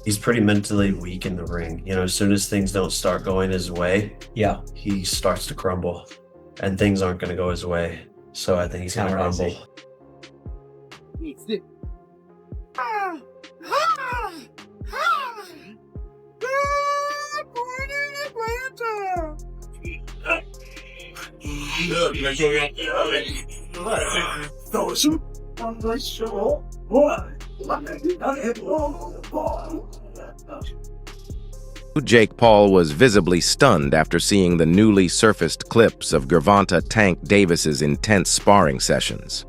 He's pretty mentally weak in the ring. You know, as soon as things don't start going his way, Yeah. he starts to crumble, and things aren't going to go his way. So I think he's going to crumble. Jake Paul was visibly stunned after seeing the newly surfaced clips of Gervonta "Tank" Davis's intense sparring sessions.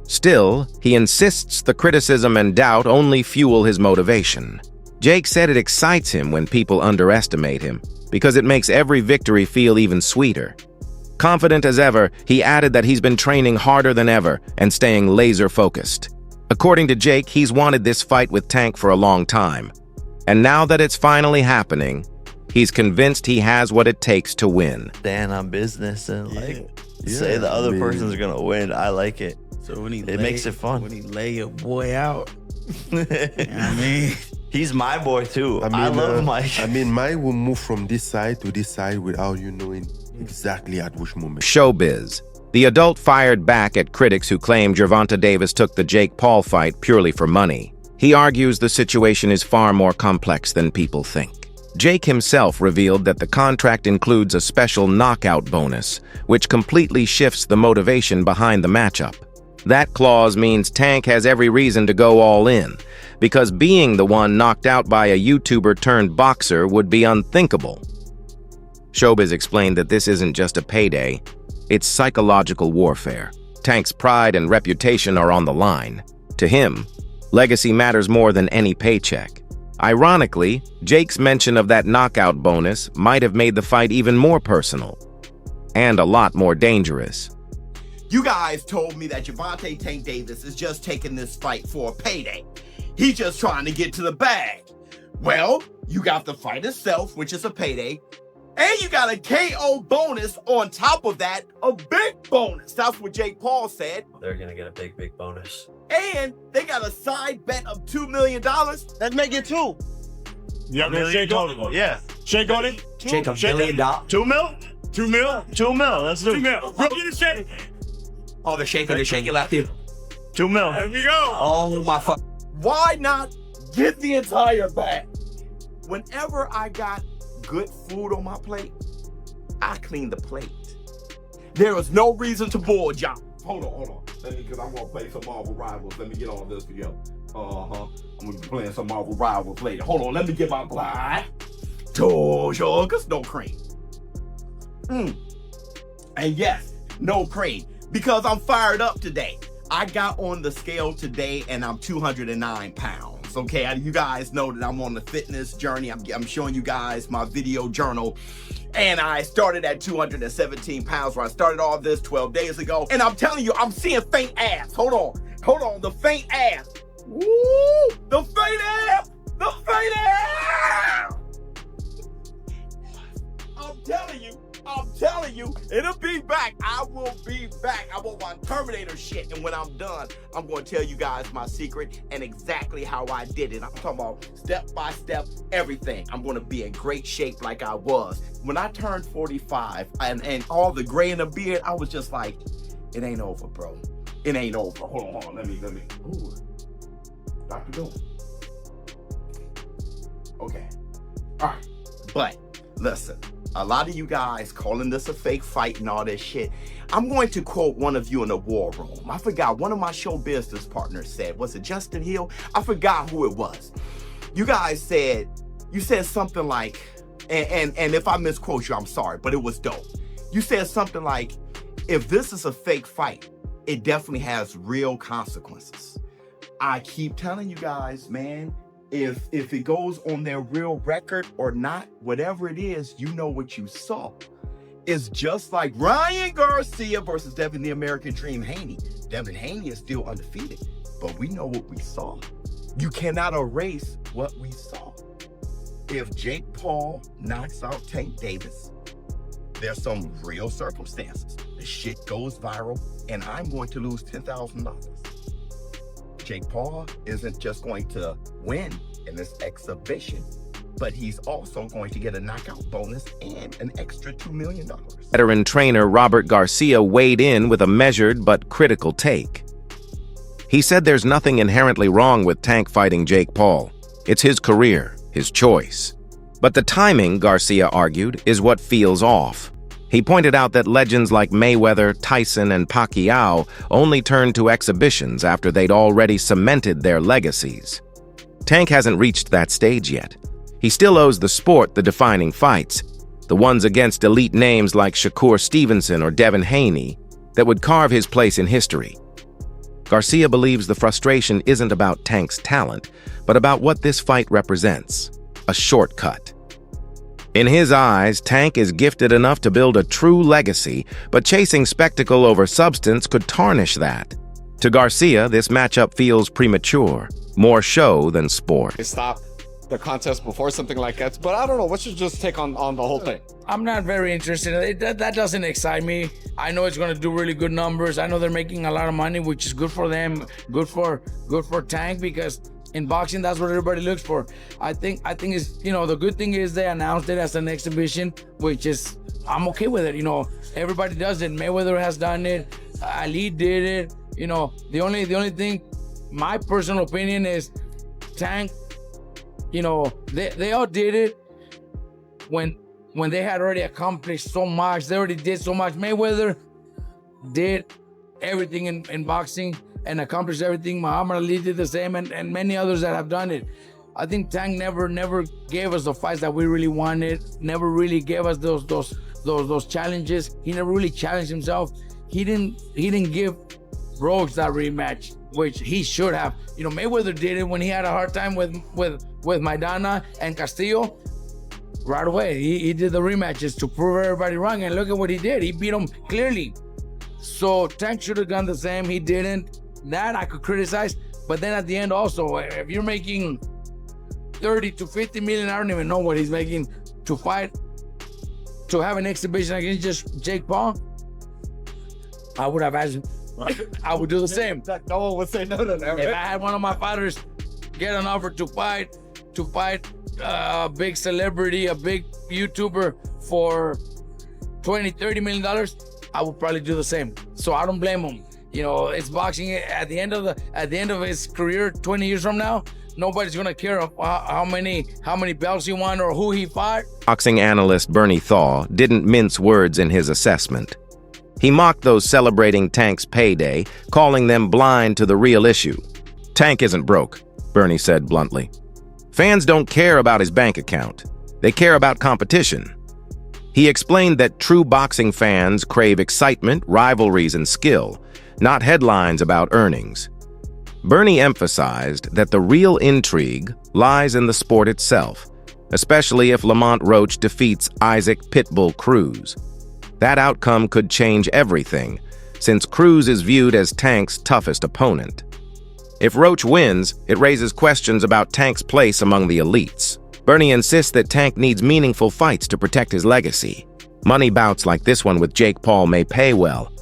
Still, he insists the criticism and doubt only fuel his motivation. Jake said it excites him when people underestimate him, because it makes every victory feel even sweeter. Confident as ever, he added that he's been training harder than ever and staying laser-focused. According to Jake, he's wanted this fight with Tank for a long time. And now that it's finally happening, he's convinced he has what it takes to win. Stand on business and say the other person's gonna win. I like it. So when it makes it fun. When he lay your boy out. You know what I mean? He's my boy too. I love Mike. I mean, Mike will move from this side to this side without you knowing exactly at which moment. Showbiz. The adult fired back at critics who claim Gervonta Davis took the Jake Paul fight purely for money. He argues the situation is far more complex than people think. Jake himself revealed that the contract includes a special knockout bonus, which completely shifts the motivation behind the matchup. That clause means Tank has every reason to go all in, because being the one knocked out by a YouTuber turned boxer would be unthinkable. Showbiz explained that this isn't just a payday, it's psychological warfare. Tank's pride and reputation are on the line. To him, legacy matters more than any paycheck. Ironically, Jake's mention of that knockout bonus might have made the fight even more personal and a lot more dangerous. You guys told me that Gervonta "Tank" Davis is just taking this fight for a payday. He's just trying to get to the bag. Well, you got the fight itself, which is a payday, and you got a KO bonus on top of that, a big bonus. That's what Jake Paul said. They're going to get a big bonus. And they got a side bet of $2 million. Let's make it two. Yeah, that's Shake on it. Yeah. Shake on it. Jake, $1 million. 2 mil? 2 mil? 2 mil. Let's do 2 mil. Bro, get a shake. Oh, they're shaking left you. 2 mil. There we go. Oh, my fuck. Why not get the entire bag? Whenever I got good food on my plate, I clean the plate. There is no reason to board y'all. Hold on. Let me, because I'm going to play some Marvel Rivals. Let me get all this for you. I'm going to be playing some Marvel Rivals later. Hold on, let me get my blind. Two sugars, no cream. And yes, no cream. Because I'm fired up today. I got on the scale today and I'm 209 pounds. Okay, you guys know that I'm on the fitness journey. I'm showing you guys my video journal. And I started at 217 pounds where I started all this 12 days ago. And I'm telling you, I'm seeing faint ass. Hold on, the faint ass. Woo! The faint ass! The faint ass! I'm telling you, it'll be back. I will be back. I want my Terminator shit. And when I'm done, I'm going to tell you guys my secret and exactly how I did it. I'm talking about step by step, everything. I'm going to be in great shape like I was. When I turned 45 and all the gray in the beard, I was just like, it ain't over, bro. It ain't over. Hold on. Let me. Ooh. Dr. Doom. Okay. All right. But listen. A lot of you guys calling this a fake fight and all this shit. I'm going to quote one of you in the war room. I forgot, one of my show business partners said, was it Justin Hill? I forgot who it was. You guys said, something like, and if I misquote you, I'm sorry, but it was dope. You said something like, if this is a fake fight, it definitely has real consequences. I keep telling you guys, man, if it goes on their real record or not, whatever it is, you know what you saw. It's just like Ryan Garcia versus Devin the American Dream Haney. Devin Haney is still undefeated, but we know what we saw. You cannot erase what we saw. If Jake Paul knocks out Tank Davis, there's some real circumstances. The shit goes viral, and I'm going to lose $10,000. Jake Paul isn't just going to win, in this exhibition. But he's also going to get a knockout bonus and an extra $2 million. Veteran trainer Robert Garcia weighed in with a measured but critical take. He said there's nothing inherently wrong with Tank fighting Jake Paul. It's his career, his choice. But the timing, Garcia argued, is what feels off. He pointed out that legends like Mayweather, Tyson, and Pacquiao only turned to exhibitions after they'd already cemented their legacies. Tank hasn't reached that stage yet. He still owes the sport the defining fights, the ones against elite names like Shakur Stevenson or Devin Haney, that would carve his place in history. Garcia believes the frustration isn't about Tank's talent, but about what this fight represents, a shortcut. In his eyes, Tank is gifted enough to build a true legacy, but chasing spectacle over substance could tarnish that. To Garcia, this matchup feels premature, more show than sport. Stop the contest before something like that, but I don't know. What's your just take on the whole thing? I'm not very interested. That doesn't excite me. I know it's going to do really good numbers. I know they're making a lot of money, which is good for them, good for Tank, because in boxing, that's what everybody looks for. I think it's, the good thing is they announced it as an exhibition, which is, I'm okay with it. Everybody does it. Mayweather has done it. Ali did it. The only thing, my personal opinion is Tank, they all did it when they had already accomplished so much. They already did so much. Mayweather did everything in boxing and accomplished everything. Muhammad Ali did the same, and many others that have done it. I think Tank never gave us the fights that we really wanted. Never really gave us those challenges. He never really challenged himself. He didn't give Rhodes that rematch, which he should have. Mayweather did it when he had a hard time with Maidana and Castillo. Right away, he did the rematches to prove everybody wrong, and look at what he did. He beat him clearly. So Tank should have done the same. He didn't. That I could criticize, but then at the end also, if you're making 30 to 50 million, I don't even know what he's making to fight, to have an exhibition against just Jake Paul, I would have asked him. I would do the same. No one would say no to that. If I had one of my fighters get an offer to fight a big celebrity, a big YouTuber for $20-30 million, I would probably do the same. So I don't blame him. It's boxing. At the end of his career, 20 years from now, nobody's gonna care how many belts he won or who he fought. Boxing analyst Bernie Thaw didn't mince words in his assessment. He mocked those celebrating Tank's payday, calling them blind to the real issue. Tank isn't broke, Bernie said bluntly. Fans don't care about his bank account. They care about competition. He explained that true boxing fans crave excitement, rivalries, and skill, not headlines about earnings. Bernie emphasized that the real intrigue lies in the sport itself, especially if Lamont Roach defeats Isaac Pitbull Cruz. That outcome could change everything, since Cruz is viewed as Tank's toughest opponent. If Roach wins, it raises questions about Tank's place among the elites. Bernie insists that Tank needs meaningful fights to protect his legacy. Money bouts like this one with Jake Paul may pay well,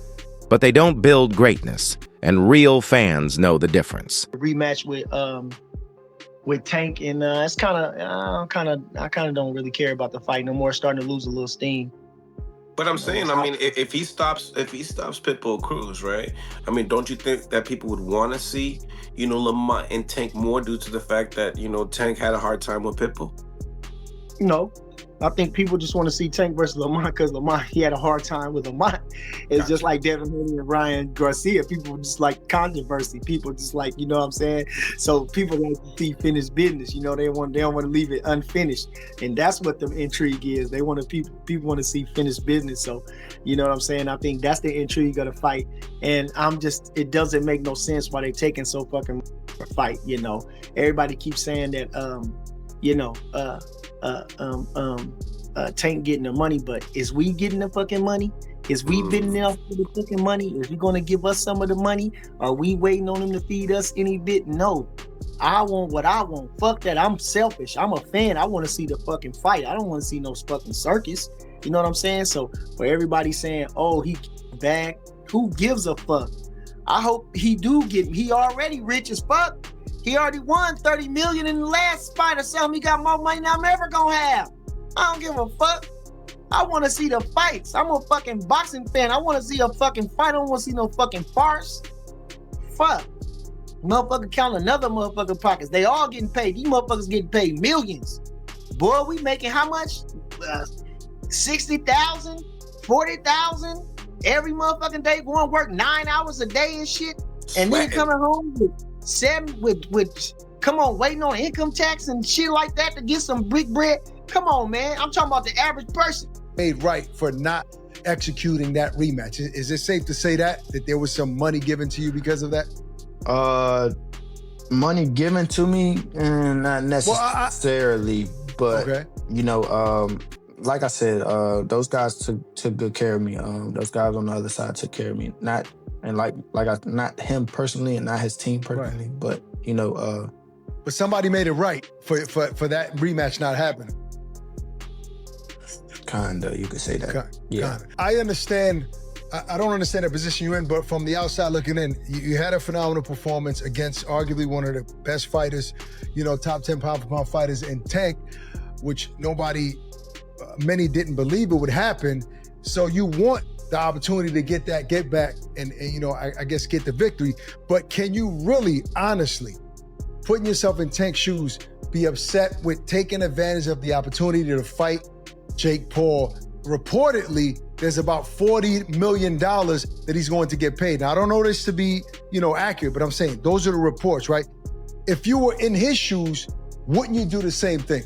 but they don't build greatness, and real fans know the difference. Rematch with Tank, and it's I kind of don't really care about the fight no more. Starting to lose a little steam. But I'm saying, if he stops Pitbull Cruz, right? Don't you think that people would want to see, Lamont and Tank more due to the fact that, Tank had a hard time with Pitbull? No. I think people just want to see Tank versus Lamont because Lamont, he had a hard time with Lamont. It's just like Devin Haney and Ryan Garcia. People just like controversy. People just like, you know what I'm saying? So people like to see finished business. They don't want to leave it unfinished. And that's what the intrigue is. They want to people want to see finished business. So, you know what I'm saying? I think that's the intrigue of the fight. And it doesn't make no sense why they taking so fucking fight, Everybody keeps saying that Tank getting the money, but is we getting the fucking money? Is we bidding enough for the fucking money? Is he gonna give us some of the money? Are we waiting on him to feed us any bit? No. I want what I want. Fuck that. I'm selfish. I'm a fan. I want to see the fucking fight. I don't want to see no fucking circus. You know what I'm saying? So for everybody saying, oh, he back, who gives a fuck? I hope he do get, he already rich as fuck. He already won 30 million in the last fight or something. He got more money than I'm ever gonna have. I don't give a fuck. I want to see the fights. I'm a fucking boxing fan. I want to see a fucking fight. I don't want to see no fucking farce. Fuck. Motherfucker count another motherfucker pockets. They all getting paid. These motherfuckers getting paid millions. Boy, we making how much? 60,000, 40,000 every motherfucking day. Going to work 9 hours a day and shit. And then coming home with come on, waiting on income tax and shit like that to get some big bread. Come on, man. I'm talking about the average person. Made right for not executing that rematch. Is it safe to say that there was some money given to you because of that? Money given to me, not necessarily, but okay. You know, like I said, those guys took good care of me. Those guys on the other side took care of me. Not him personally and not his team personally, right. But you know, but somebody made it right for that rematch not happening. Kinda, you could say that. Kinda. I understand. I don't understand the position you're in, but from the outside looking in, you had a phenomenal performance against arguably one of the best fighters, you know, top 10 pound for pound fighters in Tank, which many didn't believe it would happen. So you want the opportunity to get back and you know, I guess get the victory. But can you really, honestly, putting yourself in Tank's shoes, be upset with taking advantage of the opportunity to fight Jake Paul? Reportedly, there's about $40 million that he's going to get paid. Now, I don't know this to be, you know, accurate, but I'm saying those are the reports, right? If you were in his shoes, wouldn't you do the same thing?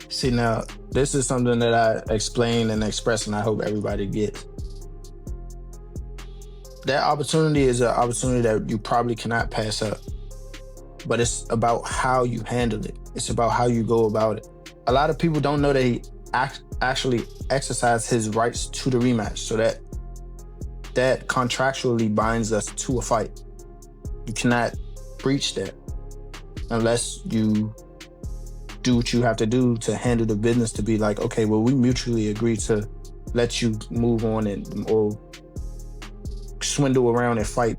See, now, this is something that I explain and express, and I hope everybody gets. That opportunity is an opportunity that you probably cannot pass up, but it's about how you handle it. It's about how you go about it. A lot of people don't know that he actually exercised his rights to the rematch, so that contractually binds us to a fight. You cannot breach that unless you do what you have to do to handle the business, to be like, okay, well, we mutually agree to let you move on or swindle around and fight